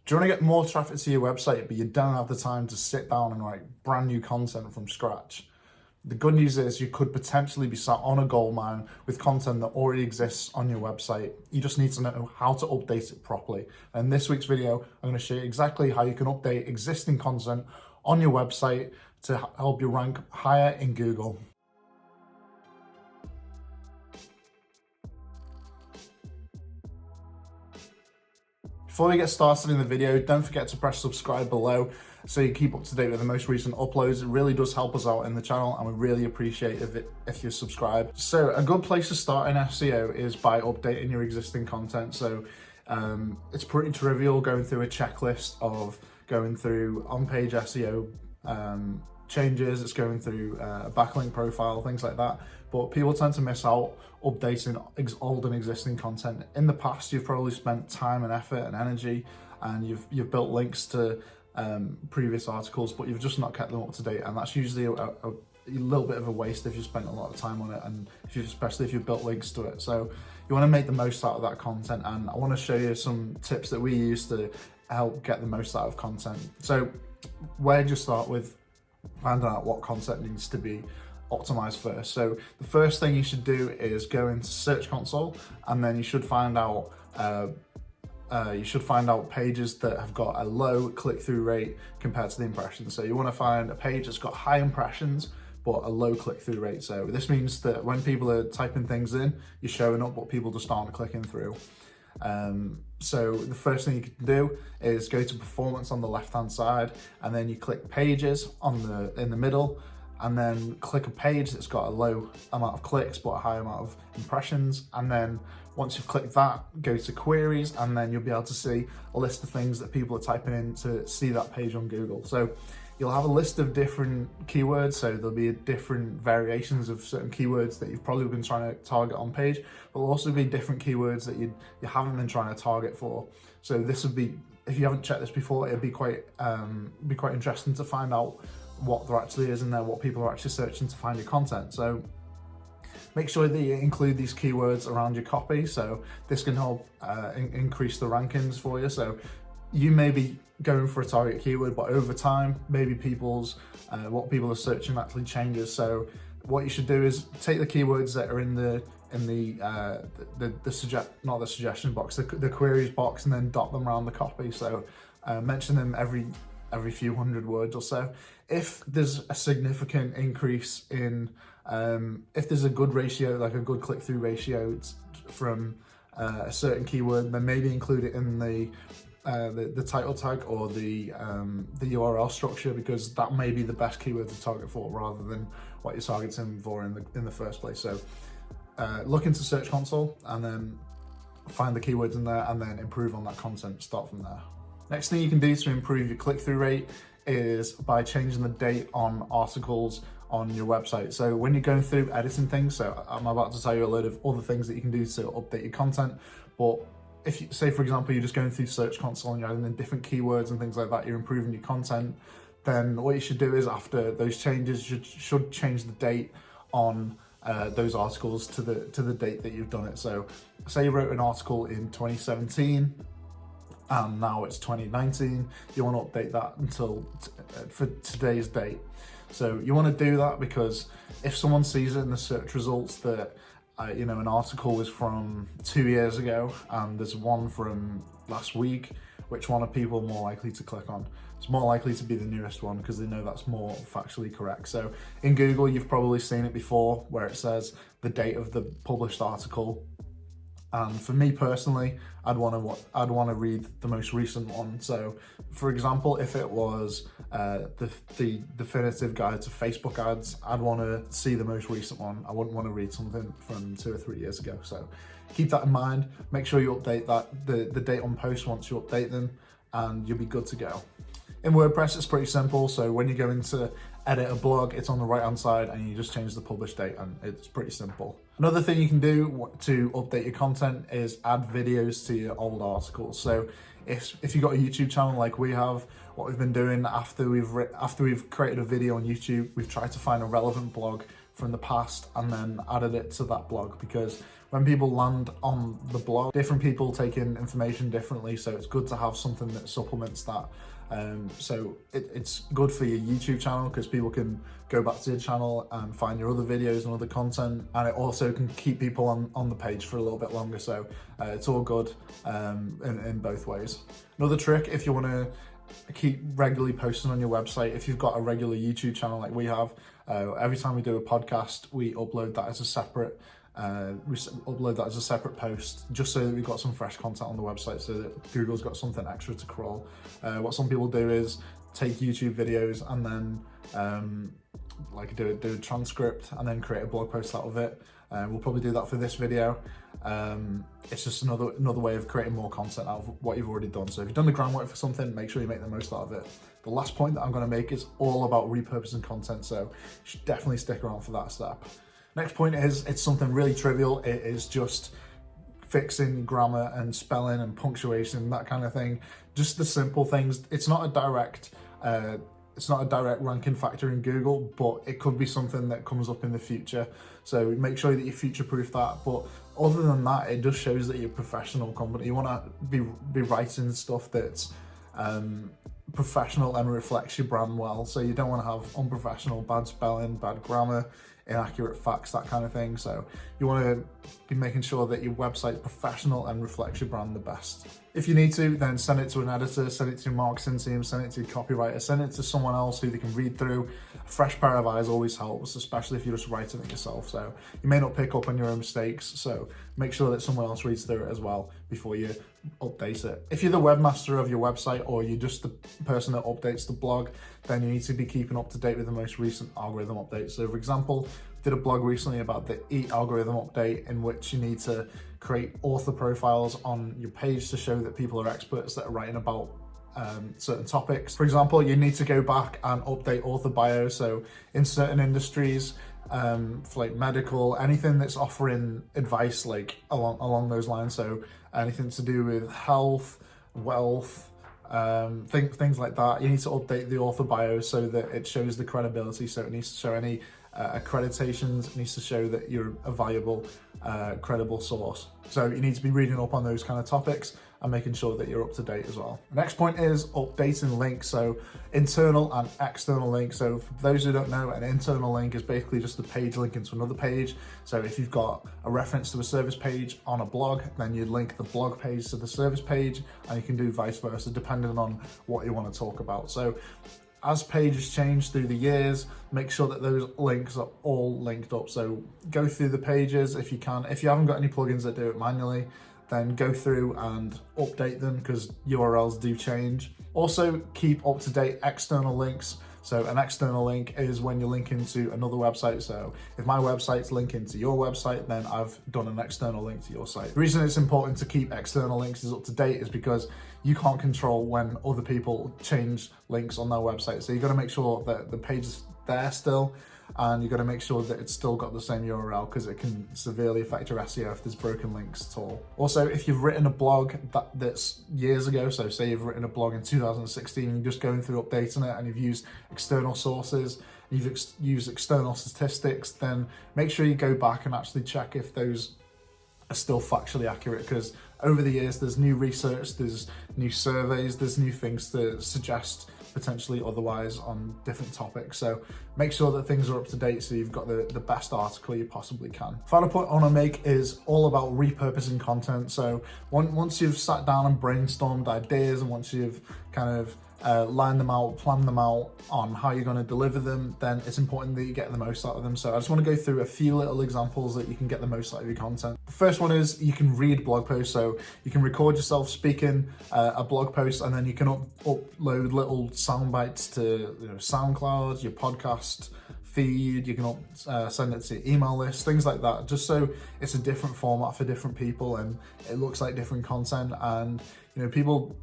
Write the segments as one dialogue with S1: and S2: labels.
S1: Do you want to get more traffic to your website, but you don't have the time to sit down and write brand new content from scratch? The good news is you could potentially be sat on a gold mine with content that already exists on your website. You just need to know how to update it properly. And in this week's video, I'm going to show you exactly how you can update existing content on your website to help you rank higher in Google. Before we get started in the video, don't forget to press subscribe below so you keep up to date with the most recent uploads. It really does help us out in the channel and we really appreciate if you subscribe. So a good place to start in SEO is by updating your existing content. So it's pretty trivial going through a checklist of going through on-page SEO changes, it's going through a backlink profile, things like that. But people tend to miss out updating old and existing content. In the past, you've probably spent time and effort and energy, and you've built links to previous articles, but you've just not kept them up to date. And that's usually a little bit of a waste if you spent a lot of time on it, and especially if you've built links to it. So you want to make the most out of that content, and I want to show you some tips that we use to help get the most out of content. So where do you start with finding out what content needs to be optimized first? So the first thing you should do is go into Search Console, and then you should find out pages that have got a low click-through rate compared to the impressions. So you want to find a page that's got high impressions but a low click-through rate. So this means that when people are typing things in, you're showing up, but people just aren't clicking through. So the first thing you can do is go to performance on the left-hand side, and then you click pages in the middle, and then click a page that's got a low amount of clicks but a high amount of impressions. And then once you've clicked that, go to queries, and then you'll be able to see a list of things that people are typing in to see that page on Google. So you'll have a list of different keywords, so there'll be different variations of certain keywords that you've probably been trying to target on page, but there'll also be different keywords that you haven't been trying to target for. So this would be, if you haven't checked this before, it'd be quite interesting to find out what there actually is in there, what people are actually searching to find your content. So make sure that you include these keywords around your copy, so this can help increase the rankings for you. So you may be going for a target keyword, but over time, maybe what people are searching actually changes. So what you should do is take the keywords that are in the suggestion box, the queries box, and then dot them around the copy. So mention them every few hundred words or so. If there's a significant increase in, if there's a good ratio, like a good click-through ratio from a certain keyword, then maybe include it in the title tag or the URL structure, because that may be the best keyword to target for rather than what you're targeting for in the first place. So look into Search Console and then find the keywords in there, and then improve on that content. Start from there. Next thing you can do to improve your click-through rate is by changing the date on articles on your website. So when you're going through editing things, so I'm about to tell you a load of other things that you can do to update your content, but if you say, for example, you're just going through Search Console and you're adding in different keywords and things like that, you're improving your content, then what you should do is after those changes, you should change the date on those articles to the date that you've done it. So say you wrote an article in 2017 and now it's 2019, you want to update that for today's date. So you want to do that because if someone sees it in the search results that an article was from 2 years ago and there's one from last week, which one are people more likely to click on? It's more likely to be the newest one because they know that's more factually correct. So in Google, you've probably seen it before where it says the date of the published article. And for me personally, I'd want to read the most recent one. So, for example, if it was the definitive guide to Facebook ads, I'd want to see the most recent one. I wouldn't want to read something from 2 or 3 years ago. So, keep that in mind. Make sure you update the date on post once you update them, and you'll be good to go. In WordPress, it's pretty simple. So when you go into edit a blog, it's on the right-hand side and you just change the publish date, and it's pretty simple. Another thing you can do to update your content is add videos to your old articles. So if you've got a YouTube channel like we have, what we've been doing after we've created a video on YouTube, we've tried to find a relevant blog from the past and then added it to that blog, because when people land on the blog, different people take in information differently, so it's good to have something that supplements that. So it's good for your YouTube channel because people can go back to your channel and find your other videos and other content, and it also can keep people on the page for a little bit longer, so it's all good in both ways. Another trick, if you want to keep regularly posting on your website, if you've got a regular YouTube channel like we have, every time we do a podcast we upload that as a separate post, just so that we've got some fresh content on the website, so that Google's got something extra to crawl. What some people do is take YouTube videos and then like do a transcript and then create a blog post out of it. We'll probably do that for this video. It's just another way of creating more content out of what you've already done. So if you've done the groundwork for something, make sure you make the most out of it. The last point that I'm going to make is all about repurposing content, so you should definitely stick around for that step. Next point is, it's something really trivial. It is just fixing grammar and spelling and punctuation, that kind of thing. Just the simple things. It's not a direct ranking factor in Google, but it could be something that comes up in the future. So make sure that you future-proof that. But other than that, it just shows that you're a professional company. You want to be writing stuff that's professional and reflects your brand well. So you don't want to have unprofessional, bad spelling, bad grammar, inaccurate facts, that kind of thing. So you want to be making sure that your website's professional and reflects your brand the best. If you need to, then send it to an editor, send it to your marketing team, send it to your copywriter, send it to someone else who they can read through. A fresh pair of eyes always helps, especially if you're just writing it yourself. So you may not pick up on your own mistakes, so make sure that someone else reads through it as well before you update it. If you're the webmaster of your website, or you're just the person that updates the blog, then you need to be keeping up to date with the most recent algorithm updates. So for example, did a blog recently about the EAT algorithm update, in which you need to create author profiles on your page to show that people are experts that are writing about certain topics. For example, you need to go back and update author bio. So in certain industries, for like medical, anything that's offering advice like along those lines, so anything to do with health, wealth, things like that, you need to update the author bio so that it shows the credibility. So it needs to show any accreditations, it needs to show that you're a valuable, credible source. So you need to be reading up on those kind of topics and making sure that you're up to date as well. The next point is updating links, so internal and external links. So for those who don't know, an internal link is basically just a page linking to another page. So if you've got a reference to a service page on a blog, then you link the blog page to the service page, and you can do vice versa depending on what you want to talk about. So as pages change through the years, make sure that those links are all linked up. So go through the pages if you can. If you haven't got any plugins that do it manually, then go through and update them, because URLs do change. Also, keep up to date external links. So an external link is when you're linking to another website. So if my website's linking to your website, then I've done an external link to your site. The reason it's important to keep external links is up to date is because you can't control when other people change links on their website. So you've got to make sure that the page is there still, and you've got to make sure that it's still got the same URL, because it can severely affect your SEO if there's broken links at all. Also, if you've written a blog that's years ago, so say you've written a blog in 2016 and you're just going through updating it, and you've used external sources, you've used external statistics, then make sure you go back and actually check if those are still factually accurate, because over the years there's new research, there's new surveys, there's new things to suggest potentially otherwise on different topics. So make sure that things are up to date so you've got the best article you possibly can. Final point I want to make is all about repurposing content. So once you've sat down and brainstormed ideas, and once you've kind of line them out, plan them out on how you're going to deliver them, then it's important that you get the most out of them. So I just want to go through a few little examples that you can get the most out of your content. The first one is you can read blog posts. So you can record yourself speaking a blog post, and then you can upload little sound bites to SoundCloud, your podcast feed. You can send it to your email list, things like that, just so it's a different format for different people and it looks like different content, and people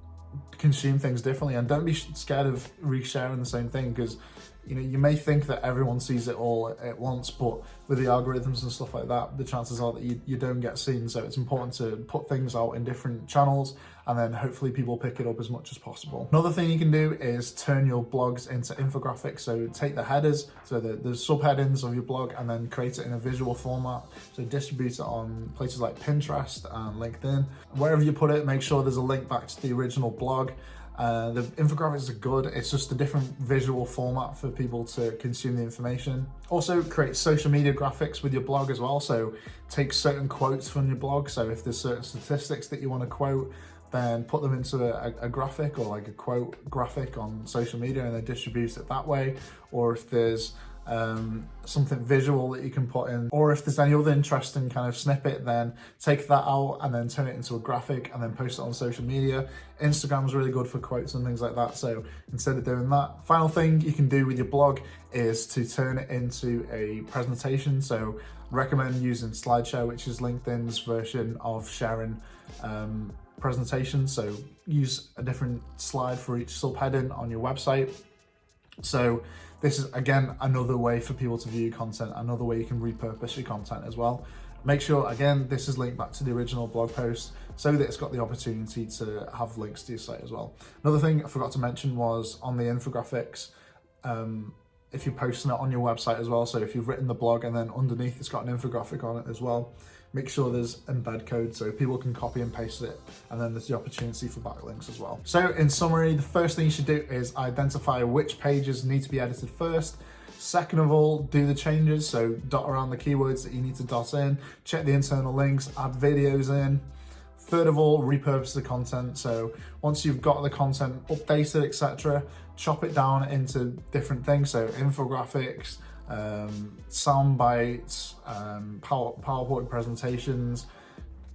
S1: consume things differently. And don't be scared of resharing the same thing, because you know, you may think that everyone sees it all at once, but with the algorithms and stuff like that, the chances are that you don't get seen. So it's important to put things out in different channels, and then hopefully people pick it up as much as possible. Another thing you can do is turn your blogs into infographics. So take the headers, so the subheadings of your blog, and then create it in a visual format. So distribute it on places like Pinterest and LinkedIn. Wherever you put it, make sure there's a link back to the original blog. The infographics are good, it's just a different visual format for people to consume the information. Also create social media graphics with your blog as well, so take certain quotes from your blog. So if there's certain statistics that you want to quote, then put them into a graphic or like a quote graphic on social media and then distribute it that way. Or if there's something visual that you can put in, or if there's any other interesting kind of snippet, then take that out and then turn it into a graphic and then post it on social media. Instagram's really good for quotes and things like that, so instead of doing that, final thing you can do with your blog is to turn it into a presentation. So recommend using Slideshow, which is LinkedIn's version of sharing presentations. So use a different slide for each subheading on your website. So this is, again, another way for people to view content, another way you can repurpose your content as well. Make sure, again, this is linked back to the original blog post so that it's got the opportunity to have links to your site as well. Another thing I forgot to mention was on the infographics, if you're posting it on your website as well, so if you've written the blog and then underneath it's got an infographic on it as well, make sure there's embed code so people can copy and paste it, and then there's the opportunity for backlinks as well. So in summary, the first thing you should do is identify which pages need to be edited first. Second of all, do the changes, so dot around the keywords that you need to dot in, check the internal links, add videos in. Third of all, repurpose the content. So once you've got the content updated, etc., chop it down into different things. So infographics, sound bites, PowerPoint presentations,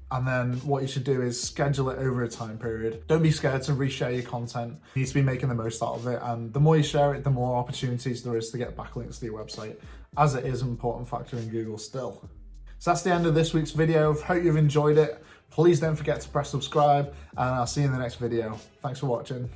S1: and then what you should do is schedule it over a time period. Don't be scared to reshare your content. You need to be making the most out of it, and the more you share it, the more opportunities there is to get backlinks to your website, as it is an important factor in Google still. So that's the end of this week's video. Hope you've enjoyed it. Please don't forget to press subscribe, and I'll see you in the next video. Thanks for watching.